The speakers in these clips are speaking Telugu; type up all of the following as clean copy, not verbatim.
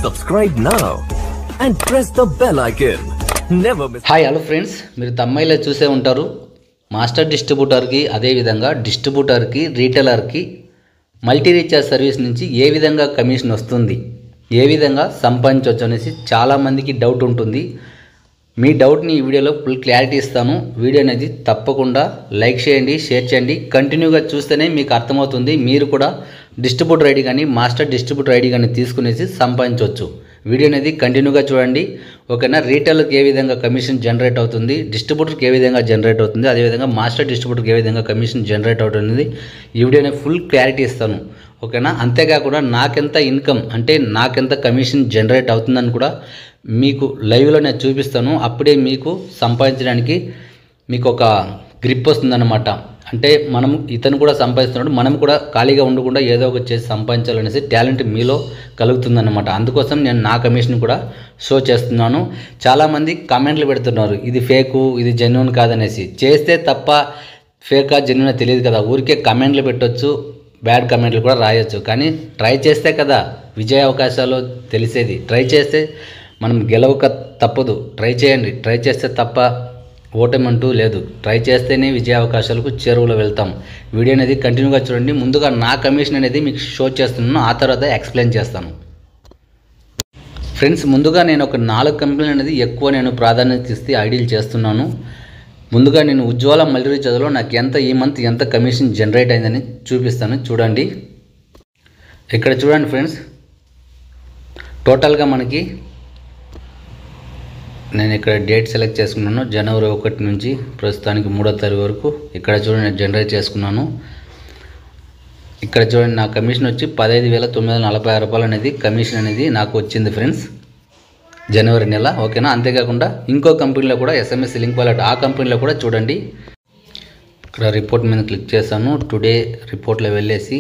Subscribe now and press the bell icon. Never miss. Hi hello friends, మీరు తమ్మైలో చూసే ఉంటారు. మాస్టర్ డిస్ట్రిబ్యూటర్కి అదేవిధంగా డిస్ట్రిబ్యూటర్కి రీటైలర్కి మల్టీ రీఛార్జ్ సర్వీస్ నుంచి ఏ విధంగా కమిషన్ వస్తుంది, ఏ విధంగా సంపాదించవచ్చు అనేసి చాలామందికి డౌట్ ఉంటుంది. మీ డౌట్ని ఈ వీడియోలో ఫుల్ క్లారిటీ ఇస్తాను. వీడియో అనేది తప్పకుండా లైక్ చేయండి, షేర్ చేయండి. కంటిన్యూగా చూస్తేనే మీకు అర్థమవుతుంది. మీరు కూడా డిస్ట్రిబ్యూటర్ ఐడి కానీ మాస్టర్ డిస్ట్రిబ్యూటర్ ఐడి కానీ తీసుకునేసి సంపాదించవచ్చు. వీడియో అనేది కంటిన్యూగా చూడండి. ఓకేనా? రీటైలర్కి ఏ విధంగా కమిషన్ జనరేట్ అవుతుంది, డిస్ట్రిబ్యూటర్కి ఏ విధంగా జనరేట్ అవుతుంది, అదేవిధంగా మాస్టర్ డిస్ట్రిబ్యూటర్కి ఏ విధంగా కమిషన్ జనరేట్ అవుతుంది, ఈ వీడియోని ఫుల్ క్లారిటీ ఇస్తాను. ఓకేనా? అంతేకాకుండా నాకెంత ఇన్కమ్ అంటే నాకెంత కమిషన్ జనరేట్ అవుతుందని కూడా మీకు లైవ్లో నేను చూపిస్తాను. అప్పుడే మీకు సంపాదించడానికి మీకు ఒక గ్రిప్ వస్తుందన్నమాట. అంటే మనం ఇతను కూడా సంపాదిస్తున్నాడు, మనం కూడా ఖాళీగా ఉండకుండా ఏదో ఒకటి చేసి సంపాదించాలనేసి టాలెంట్ మీలో కలుగుతుందన్నమాట. అందుకోసం నేను నా కమిషన్ కూడా షో చేస్తున్నాను. చాలామంది కామెంట్లు పెడుతున్నారు, ఇది ఫేకు, ఇది జెన్యున్ కాదనేసి. చేస్తే తప్ప ఫేకా జెన్యున్ తెలియదు కదా. ఊరికే కామెంట్లు పెట్టవచ్చు, బ్యాడ్ కామెంట్లు కూడా రాయొచ్చు. కానీ ట్రై చేస్తే కదా విజయ అవకాశాలు తెలిసేది. ట్రై చేస్తే మనం గెలవక తప్పదు. ట్రై చేయండి. ట్రై చేస్తే తప్ప ఓటమంటూ లేదు. ట్రై చేస్తేనే విజయ అవకాశాలకు చేరువలో వెళ్తాం. వీడియో అనేది కంటిన్యూగా చూడండి. ముందుగా నా కమిషన్ అనేది మీకు షో చేస్తున్నాను, ఆ తర్వాత ఎక్స్ప్లెయిన్ చేస్తాను. ఫ్రెండ్స్, ముందుగా నేను ఒక 4 కంపెనీలు అనేది ఎక్కువ నేను ప్రాధాన్యత ఇస్తే ఐడీలు చేస్తున్నాను. ముందుగా నేను ఉజ్వల మల్టీ రీఛార్జ్లో నాకు ఈ మంత్ ఎంత కమిషన్ జనరేట్ అయిందని చూపిస్తాను. చూడండి, ఇక్కడ చూడండి ఫ్రెండ్స్. టోటల్గా మనకి నేను ఇక్కడ డేట్ సెలెక్ట్ చేసుకున్నాను. జనవరి 1 నుంచి ప్రస్తుతానికి 3వ తారీఖు వరకు ఇక్కడ చూడండి నేను జనరేట్ చేసుకున్నాను. ఇక్కడ చూడండి నా కమిషన్ వచ్చి 15,946 రూపాయలు అనేది కమిషన్ అనేది నాకు వచ్చింది ఫ్రెండ్స్, జనవరి నెల. ఓకేనా? అంతేకాకుండా ఇంకో కంపెనీలో కూడా SMS లింక్ వాలెట్, ఆ కంపెనీలో కూడా చూడండి. ఇక్కడ రిపోర్ట్ మీద క్లిక్ చేశాను. టుడే రిపోర్ట్లో వెళ్ళేసి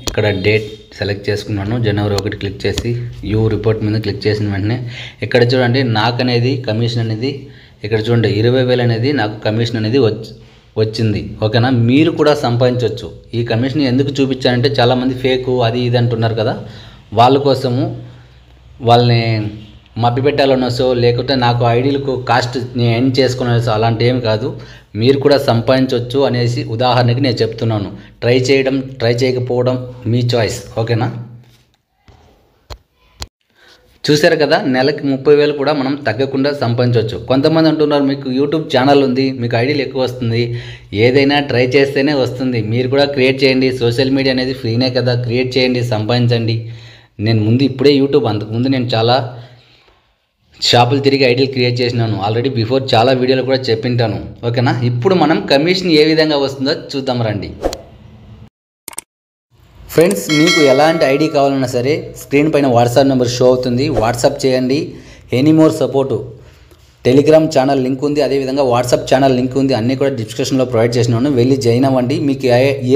ఇక్కడ డేట్ సెలెక్ట్ చేసుకున్నాను. జనవరి 1 క్లిక్ చేసి యూ రిపోర్ట్ మీద క్లిక్ చేసిన వెంటనే ఇక్కడ చూడండి నాకు అనేది కమిషన్ అనేది ఇక్కడ చూడండి 20,000 అనేది నాకు కమిషన్ అనేది వచ్చింది. ఓకేనా? మీరు కూడా సంపాదించవచ్చు. ఈ కమిషన్ ఎందుకు చూపించానంటే చాలామంది ఫేకు అది ఇది అంటున్నారు కదా, వాళ్ళ కోసము వాళ్ళని మభ్యపెట్టాలనో లేకపోతే నాకు ఐడీలకు కాస్ట్ నేను ఎండ్ చేసుకునేసో అలాంటి ఏమి కాదు. మీరు కూడా సంపాదించవచ్చు అనేసి ఉదాహరణకి నేను చెప్తున్నాను. ట్రై చేయడం, ట్రై చేయకపోవడం మీ చాయిస్. ఓకేనా? చూసారు కదా, నెలకి 30,000 కూడా మనం తగ్గకుండా సంపాదించవచ్చు. కొంతమంది అంటున్నారు మీకు యూట్యూబ్ ఛానల్ ఉంది, మీకు ఐడీలు ఎక్కువ వస్తుంది, ఏదైనా ట్రై చేస్తేనే వస్తుంది, మీరు కూడా క్రియేట్ చేయండి. సోషల్ మీడియా అనేది ఫ్రీనే కదా, క్రియేట్ చేయండి, సంపాదించండి. నేను ముందు ఇప్పుడే యూట్యూబ్, అంతకుముందు నేను చాలా షాపులు తిరిగి ఐడీలు క్రియేట్ చేసినాను. ఆల్రెడీ బిఫోర్ చాలా వీడియోలు కూడా చెప్పింటాను. ఓకేనా? ఇప్పుడు మనం కమిషన్ ఏ విధంగా వస్తుందో చూద్దాం రండి. ఫ్రెండ్స్, మీకు ఎలాంటి ఐడి కావాలన్నా సరే స్క్రీన్ పైన వాట్సాప్ నెంబర్ షో అవుతుంది. వాట్సాప్ చేయండి. Anymore support Telegram channel link ఉంది, అదేవిధంగా వాట్సాప్ ఛానల్ లింక్ ఉంది. అన్నీ కూడా డిస్క్రిప్షన్లో ప్రొవైడ్ చేసినాను. వెళ్ళి జాయిన్ అవ్వండి. మీకు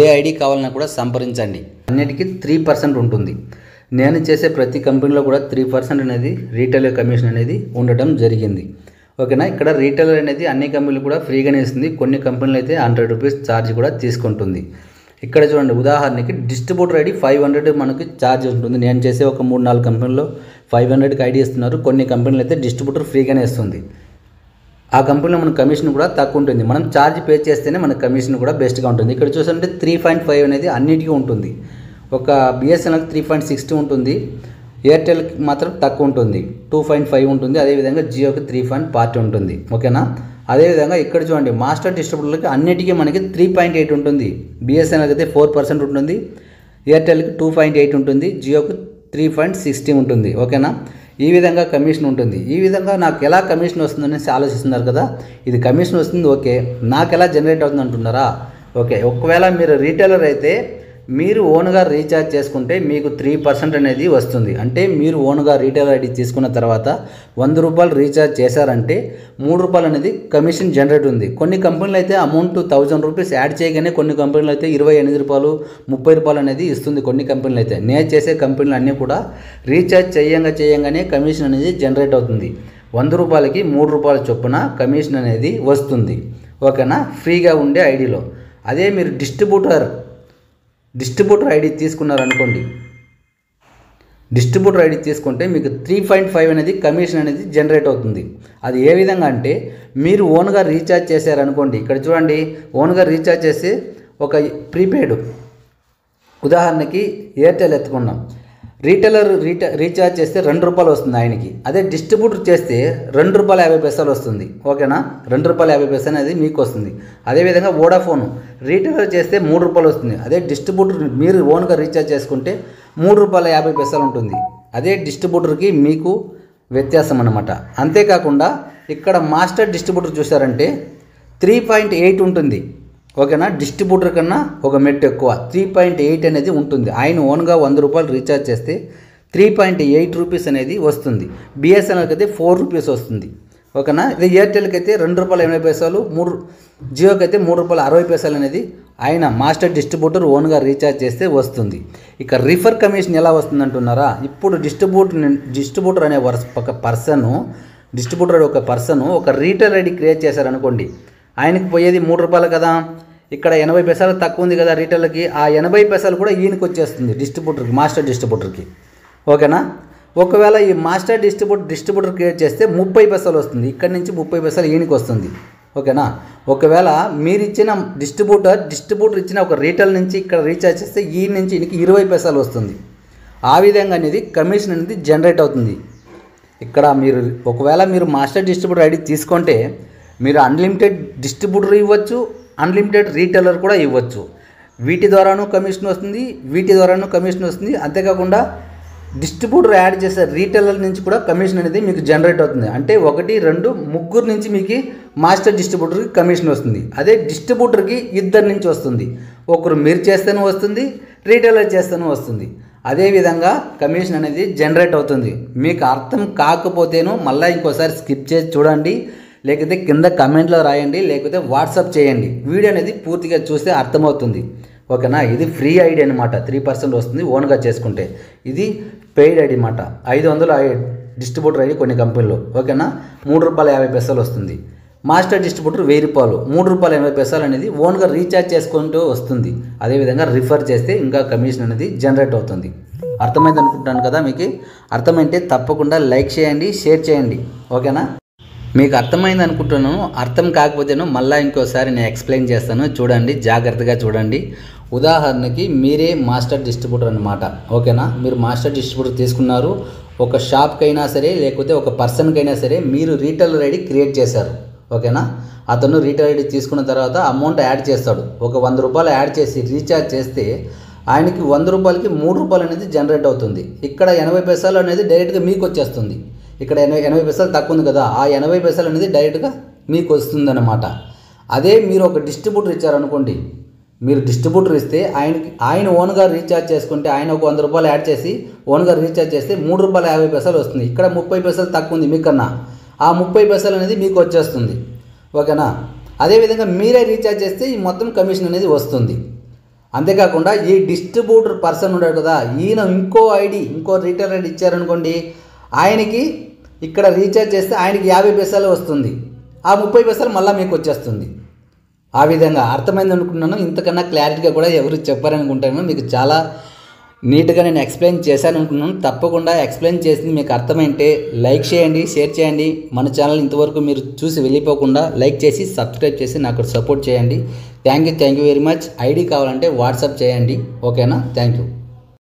ఏ ఐడి కావాలన్నా కూడా సంప్రదించండి. అన్నిటికీ 3% ఉంటుంది. నేను చేసే ప్రతి కంపెనీలో కూడా 3% అనేది రీటైలర్ కమిషన్ అనేది ఉండటం జరిగింది. ఓకేనా? ఇక్కడ రీటైలర్ అనేది అన్ని కంపెనీలు కూడా ఫ్రీగానే ఇస్తుంది. కొన్ని కంపెనీలు అయితే 100 రూపీస్ ఛార్జ్ కూడా తీసుకుంటుంది. ఇక్కడ చూడండి, ఉదాహరణకి డిస్ట్రిబ్యూటర్ ఐడి 500 మనకి ఛార్జ్ ఉంటుంది. నేను చేసే ఒక 3-4 కంపెనీల్లో 500కి ఐడి ఇస్తున్నారు. కొన్ని కంపెనీలు అయితే డిస్ట్రిబ్యూటర్ ఫ్రీగానే ఇస్తుంది. ఆ కంపెనీలో మన కమిషన్ కూడా తక్కువ ఉంటుంది. మనం ఛార్జ్ పే చేస్తేనే మన కమిషన్ కూడా బెస్ట్గా ఉంటుంది. ఇక్కడ చూసారంటే 3.5 అనేది అన్నిటికీ ఉంటుంది. ఒక BSNLకి 3.60 ఉంటుంది, ఎయిర్టెల్కి మాత్రం తక్కువ ఉంటుంది, 2.5 ఉంటుంది. అదేవిధంగా జియోకి 3.40 ఉంటుంది. ఓకేనా? అదేవిధంగా ఇక్కడ చూడండి, మాస్టర్ డిస్ట్రిబ్యూటర్లకి అన్నిటికీ మనకి 3.8 ఉంటుంది. BSNLకి అయితే 4% ఉంటుంది, ఎయిర్టెల్కి 2.8 ఉంటుంది, జియోకి 3.60 ఉంటుంది. ఓకేనా? ఈ విధంగా కమిషన్ ఉంటుంది. ఈ విధంగా నాకు ఎలా కమిషన్ వస్తుందనేసి ఆలోచిస్తున్నారు కదా. ఇది కమిషన్ వస్తుంది, ఓకే, నాకు ఎలా జనరేట్ అవుతుంది అంటున్నారా? ఓకే, ఒకవేళ మీరు రీటైలర్ అయితే మీరు ఓన్గా రీఛార్జ్ చేసుకుంటే మీకు 3% అనేది వస్తుంది. అంటే మీరు ఓన్గా రీటైలర్ ఐడి తీసుకున్న తర్వాత 100 రూపాయలు రీఛార్జ్ చేశారంటే 3 రూపాయలు అనేది కమిషన్ జనరేట్ ఉంది. కొన్ని కంపెనీలు అయితే అమౌంట్ 1000 రూపీస్ యాడ్ చేయగానే కొన్ని కంపెనీలు అయితే 28 రూపాయలు 30 రూపాయలు అనేది ఇస్తుంది. కొన్ని కంపెనీలు అయితే నేను చేసే కంపెనీలు అన్నీ కూడా రీఛార్జ్ చేయంగానే కమిషన్ అనేది జనరేట్ అవుతుంది. 100 రూపాయలకి 3 రూపాయల చొప్పున కమిషన్ అనేది వస్తుంది. ఓకేనా? ఫ్రీగా ఉండే ఐడిలో. అదే మీరు డిస్ట్రిబ్యూటర్ ఐడి తీసుకున్నారనుకోండి, డిస్ట్రిబ్యూటర్ ఐడి తీసుకుంటే మీకు 3.5 అనేది కమిషన్ అనేది జనరేట్ అవుతుంది. అది ఏ విధంగా అంటే మీరు ఓన్గా రీఛార్జ్ చేశారనుకోండి, ఇక్కడ చూడండి, ఓన్గా రీఛార్జ్ చేసి ఒక ప్రీపెయిడ్ ఉదాహరణకి ఎయిర్టెల్ ఎత్తుకున్నాం, రీటైలర్ రీఛార్జ్ చేస్తే ₹2 వస్తుంది ఆయనకి. అదే డిస్ట్రిబ్యూటర్ చేస్తే ₹2.50 వస్తుంది. ఓకేనా, ₹2.50 అనేది మీకు వస్తుంది. అదేవిధంగా వోడాఫోన్ రీటైలర్ చేస్తే ₹3 వస్తుంది. అదే డిస్ట్రిబ్యూటర్ మీరు ఓన్గా రీఛార్జ్ చేసుకుంటే ₹3.50 ఉంటుంది. అదే డిస్ట్రిబ్యూటర్కి మీకు వ్యత్యాసం అన్నమాట. అంతేకాకుండా ఇక్కడ మాస్టర్ డిస్ట్రిబ్యూటర్ చూసారంటే 3.8 ఉంటుంది. ఓకేనా, డిస్ట్రిబ్యూటర్ కన్నా ఒక మెట్టు ఎక్కువ 3.8 అనేది ఉంటుంది. ఆయన ఓన్గా ₹100 రీఛార్జ్ చేస్తే ₹3.8 అనేది వస్తుంది. బిఎస్ఎన్ఎల్కి అయితే ₹4 వస్తుంది. ఓకేనా, ఇది ఎయిర్టెల్కి అయితే ₹2.80, జియోకి అయితే ₹3.60 అనేది ఆయన మాస్టర్ డిస్ట్రిబ్యూటర్ ఓన్గా రీఛార్జ్ చేస్తే వస్తుంది. ఇక రిఫర్ కమిషన్ ఎలా వస్తుంది అంటున్నారా? ఇప్పుడు డిస్ట్రిబ్యూటర్ అనే ఒక పర్సన్ ఒక రీటైల్ ఐడి క్రియేట్ చేశారనుకోండి, ఆయనకి పోయేది ₹3 కదా, ఇక్కడ 80 పైసలు తక్కువ ఉంది కదా రీటైల్కి, ఆ 80 పైసలు కూడా ఈయనకి వచ్చేస్తుంది డిస్ట్రిబ్యూటర్కి, మాస్టర్ డిస్ట్రిబ్యూటర్కి. ఓకేనా, ఒకవేళ ఈ మాస్టర్ డిస్ట్రిబ్యూటర్ క్రియేట్ చేస్తే 30 పైసలు వస్తుంది, ఇక్కడి నుంచి 30 పైసలు ఈయనకి వస్తుంది. ఓకేనా, ఒకవేళ మీరు ఇచ్చిన డిస్ట్రిబ్యూటర్ ఇచ్చిన ఒక రీటైల్ నుంచి ఇక్కడ రీఛార్జ్ చేస్తే ఈయన నుంచి ఈయనకి 20 పైసలు వస్తుంది. ఆ విధంగా అనేది కమిషన్ అనేది జనరేట్ అవుతుంది. ఇక్కడ ఒకవేళ మీరు మాస్టర్ డిస్ట్రిబ్యూటర్ ఐడి తీసుకుంటే మీరు అన్లిమిటెడ్ డిస్ట్రిబ్యూటర్ ఇవ్వచ్చు, అన్లిమిటెడ్ రీటైలర్ కూడా ఇవ్వచ్చు. వీటి ద్వారానూ కమిషన్ వస్తుంది. అంతేకాకుండా డిస్ట్రిబ్యూటర్ యాడ్ చేసే రీటైలర్ నుంచి కూడా కమిషన్ అనేది మీకు జనరేట్ అవుతుంది. అంటే 1, 2, 3 నుంచి మీకు మాస్టర్ డిస్ట్రిబ్యూటర్కి కమిషన్ వస్తుంది. అదే డిస్ట్రిబ్యూటర్కి 2 నుంచి వస్తుంది. ఒకరు మీరు చేస్తేనే వస్తుంది, రీటైలర్ చేస్తేనే వస్తుంది. అదేవిధంగా కమిషన్ అనేది జనరేట్ అవుతుంది. మీకు అర్థం కాకపోతేనూ మళ్ళీ ఇంకోసారి స్కిప్ చేసి చూడండి, లేకపోతే కింద కమెంట్లో రాయండి, లేకపోతే వాట్సాప్ చేయండి. వీడియో అనేది పూర్తిగా చూస్తే అర్థమవుతుంది. ఓకేనా, ఇది ఫ్రీ ఐడి అనమాట, 3% వస్తుంది ఓన్గా చేసుకుంటే. ఇది పెయిడ్ ఐడి అనమాట, 500 డిస్ట్రిబ్యూటర్ ఐడి కొన్ని కంపెనీలో. ఓకేనా, ₹3.50 వస్తుంది. మాస్టర్ డిస్ట్రిబ్యూటర్ ₹1000, ₹3.80 అనేది ఓన్గా రీఛార్జ్ చేసుకుంటూ వస్తుంది. అదేవిధంగా రిఫర్ చేస్తే ఇంకా కమిషన్ అనేది జనరేట్ అవుతుంది. అర్థమైంది అనుకుంటాను కదా. మీకు అర్థమైతే తప్పకుండా లైక్ చేయండి, షేర్ చేయండి. ఓకేనా, మీకు అర్థమైంది అనుకుంటున్నాను. అర్థం కాకపోతేనో మళ్ళీ ఇంకోసారి నేను ఎక్స్ప్లెయిన్ చేస్తాను, చూడండి, జాగ్రత్తగా చూడండి. ఉదాహరణకి మీరే మాస్టర్ డిస్ట్రిబ్యూటర్ అనమాట. ఓకేనా, మీరు మాస్టర్ డిస్ట్రిబ్యూటర్ తీసుకున్నారు, ఒక షాప్కైనా సరే లేకపోతే ఒక పర్సన్కైనా సరే మీరు రీటైలర్ ఐడి క్రియేట్ చేశారు. ఓకేనా, అతను రీటైల్ ఐడి తీసుకున్న తర్వాత అమౌంట్ యాడ్ చేస్తాడు. ఒక ₹100 యాడ్ చేసి రీఛార్జ్ చేస్తే ఆయనకి ₹100కి ₹3 అనేది జనరేట్ అవుతుంది. ఇక్కడ 80 పైసలు అనేది డైరెక్ట్గా మీకు వచ్చేస్తుంది. ఇక్కడ 80 పైసలు తక్కువ ఉంది కదా, ఆ 80 పైసలు అనేది డైరెక్ట్గా మీకు వస్తుందన్నమాట. అదే మీరు ఒక డిస్ట్రిబ్యూటర్ ఇచ్చారనుకోండి, మీరు డిస్ట్రిబ్యూటర్ ఇస్తే ఆయన ఓన్గా రీఛార్జ్ చేసుకుంటే ఆయన ఒక ₹100 యాడ్ చేసి ఓన్గా రీఛార్జ్ చేస్తే ₹3.50 వస్తుంది. ఇక్కడ 30 పైసలు తక్కువ ఉంది మీకన్నా, ఆ 30 పైసలు అనేది మీకు వచ్చేస్తుంది. ఓకేనా, అదేవిధంగా మీరే రీఛార్జ్ చేస్తే ఈ మొత్తం కమిషన్ అనేది వస్తుంది. అంతేకాకుండా ఈ డిస్ట్రిబ్యూటర్ పర్సన్ ఉన్నాడు కదా, ఈయన ఇంకో రీటైల్ ఐడి ఇచ్చారనుకోండి, ఆయనకి ఇక్కడ రీఛార్జ్ చేస్తే ఆయనకి 50 పైసలు వస్తుంది, ఆ 30 పైసలు మళ్ళీ మీకు వచ్చేస్తుంది. ఆ విధంగా అర్థమైంది అనుకుంటున్నాను. ఇంతకన్నా క్లారిటీగా కూడా ఎవరు చెప్పారనుకుంటాను. మీకు చాలా నీట్గా నేను ఎక్స్ప్లెయిన్ చేశాను అనుకున్నాను. తప్పకుండా ఎక్స్ప్లెయిన్ చేసింది మీకు అర్థమైంటే లైక్ చేయండి, షేర్ చేయండి. మన ఛానల్ ఇంతవరకు మీరు చూసి వెళ్ళిపోకుండా లైక్ చేసి సబ్స్క్రైబ్ చేసి నాకు సపోర్ట్ చేయండి. Thank you very much. ID కావాలంటే వాట్సాప్ చేయండి. ఓకేనా, థ్యాంక్ యూ.